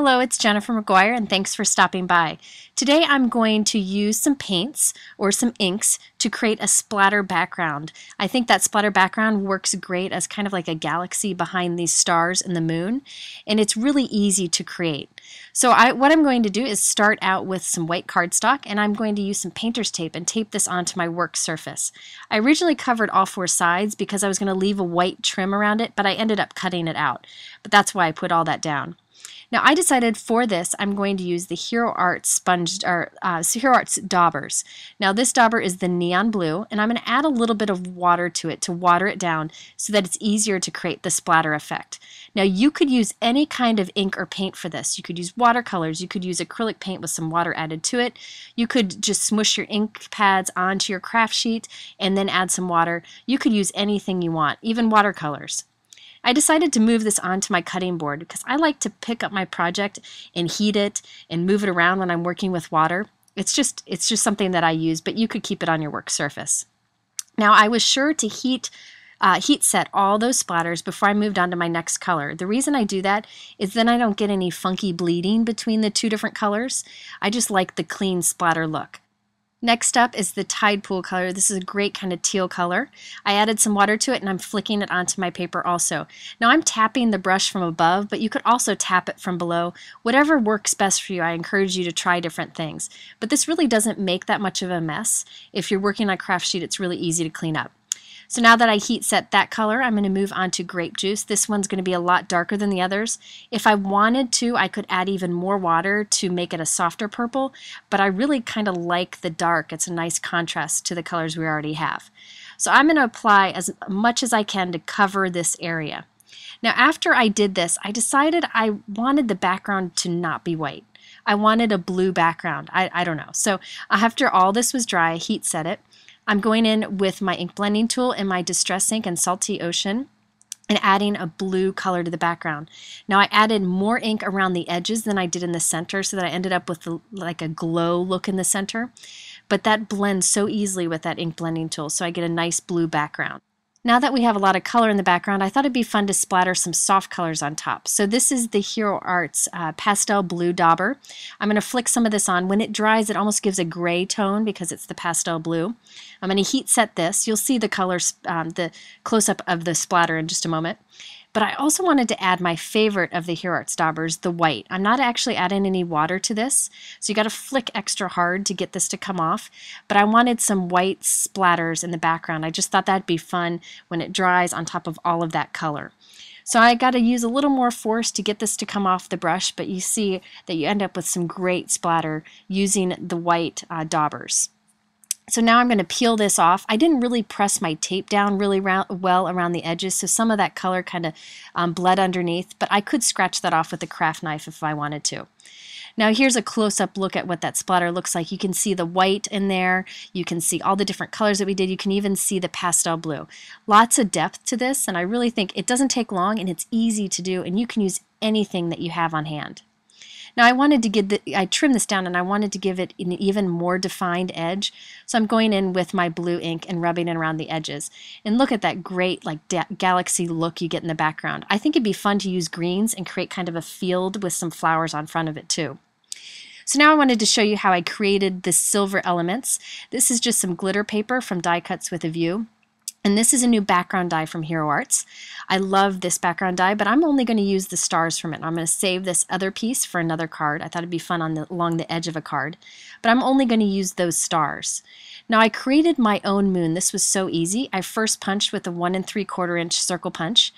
Hello, it's Jennifer McGuire, and thanks for stopping by. Today I'm going to use some paints or some inks to create a splatter background. I think that splatter background works great as kind of like a galaxy behind these stars and the moon, and it's really easy to create. So what I'm going to do is start out with some white cardstock, and I'm going to use some painter's tape and tape this onto my work surface. I originally covered all four sides because I was going to leave a white trim around it, but I ended up cutting it out. But that's why I put all that down. Now I decided for this I'm going to use the Hero Arts Hero Arts daubers. Now this dauber is the neon blue, and I'm going to add a little bit of water to it to water it down so that it's easier to create the splatter effect. Now you could use any kind of ink or paint for this. You could use watercolors, you could use acrylic paint with some water added to it. You could just smush your ink pads onto your craft sheet and then add some water. You could use anything you want, even watercolors. I decided to move this onto my cutting board because I like to pick up my project and heat it and move it around when I'm working with water. It's just something that I use, but you could keep it on your work surface. Now I was sure to heat set all those splatters before I moved on to my next color. The reason I do that is then I don't get any funky bleeding between the two different colors. I just like the clean splatter look. Next up is the Tide Pool color. This is a great kind of teal color. I added some water to it and I'm flicking it onto my paper also. Now I'm tapping the brush from above, but you could also tap it from below. Whatever works best for you, I encourage you to try different things. But this really doesn't make that much of a mess. If you're working on a craft sheet, it's really easy to clean up. So now that I heat set that color, I'm going to move on to grape juice. This one's going to be a lot darker than the others. If I wanted to, I could add even more water to make it a softer purple, but I really kind of like the dark. It's a nice contrast to the colors we already have. So I'm going to apply as much as I can to cover this area. Now after I did this, I decided I wanted the background to not be white. I wanted a blue background. I don't know. So after all this was dry, I heat set it. I'm going in with my ink blending tool and my Distress ink and Salty Ocean and adding a blue color to the background. Now I added more ink around the edges than I did in the center so that I ended up with like a glow look in the center. But that blends so easily with that ink blending tool, so I get a nice blue background. Now that we have a lot of color in the background, I thought it'd be fun to splatter some soft colors on top. So this is the Hero Arts Pastel Blue Dauber. I'm going to flick some of this on. When it dries, it almost gives a gray tone because it's the pastel blue. I'm going to heat set this. You'll see the colors, the close-up of the splatter in just a moment. But I also wanted to add my favorite of the Hero Arts daubers, the white. I'm not actually adding any water to this, so you got to flick extra hard to get this to come off. But I wanted some white splatters in the background. I just thought that'd be fun when it dries on top of all of that color. So I got to use a little more force to get this to come off the brush, but you see that you end up with some great splatter using the white daubers. So now I'm going to peel this off. I didn't really press my tape down really well around the edges, so some of that color kind of bled underneath, but I could scratch that off with a craft knife if I wanted to. Now here's a close-up look at what that splatter looks like. You can see the white in there, you can see all the different colors that we did, you can even see the pastel blue. Lots of depth to this, and I really think it doesn't take long and it's easy to do, and you can use anything that you have on hand. Now I trimmed this down and I wanted to give it an even more defined edge. So I'm going in with my blue ink and rubbing it around the edges. And look at that great like galaxy look you get in the background. I think it'd be fun to use greens and create kind of a field with some flowers on front of it too. So now I wanted to show you how I created the silver elements. This is just some glitter paper from Die Cuts with a View. And this is a new background die from Hero Arts. I love this background die, but I'm only going to use the stars from it. I'm going to save this other piece for another card. I thought it'd be fun along the edge of a card, but I'm only going to use those stars. Now I created my own moon. This was so easy. I first punched with a 1 3/4 inch circle punch,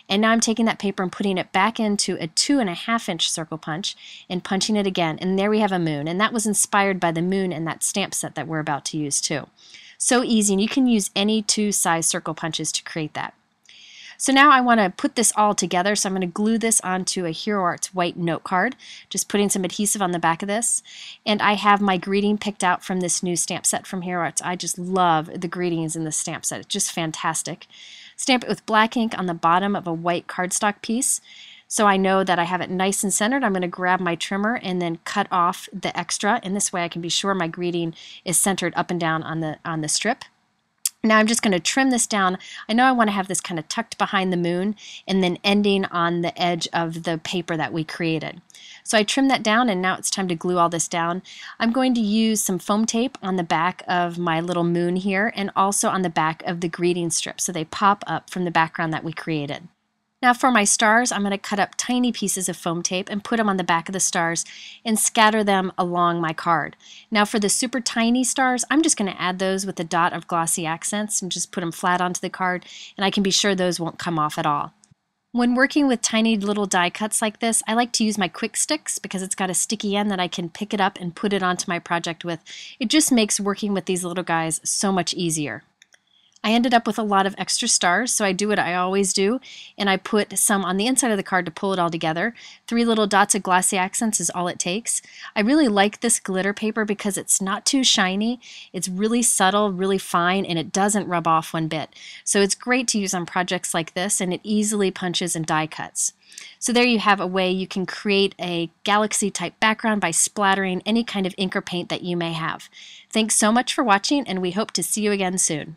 and now I'm taking that paper and putting it back into a 2 1/2 inch circle punch and punching it again, and there we have a moon. And that was inspired by the moon and that stamp set that we're about to use too. So easy, and you can use any 2 size circle punches to create that. So now I want to put this all together, so I'm going to glue this onto a Hero Arts white note card, just putting some adhesive on the back of this. And I have my greeting picked out from this new stamp set from Hero Arts. I just love the greetings in this stamp set. It's just fantastic. Stamp it with black ink on the bottom of a white cardstock piece. So I know that I have it nice and centered. I'm going to grab my trimmer and then cut off the extra, and this way I can be sure my greeting is centered up and down on the strip. Now I'm just going to trim this down. I know I want to have this kind of tucked behind the moon and then ending on the edge of the paper that we created. So I trimmed that down, and now it's time to glue all this down. I'm going to use some foam tape on the back of my little moon here and also on the back of the greeting strip so they pop up from the background that we created. Now for my stars, I'm going to cut up tiny pieces of foam tape and put them on the back of the stars and scatter them along my card. Now for the super tiny stars, I'm just going to add those with a dot of glossy accents and just put them flat onto the card, and I can be sure those won't come off at all. When working with tiny little die cuts like this, I like to use my quick sticks because it's got a sticky end that I can pick it up and put it onto my project with. It just makes working with these little guys so much easier. I ended up with a lot of extra stars, so I do what I always do, and I put some on the inside of the card to pull it all together. 3 little dots of glossy accents is all it takes. I really like this glitter paper because it's not too shiny, it's really subtle, really fine, and it doesn't rub off one bit. So it's great to use on projects like this, and it easily punches and die cuts. So there you have a way you can create a galaxy type background by splattering any kind of ink or paint that you may have. Thanks so much for watching, and we hope to see you again soon.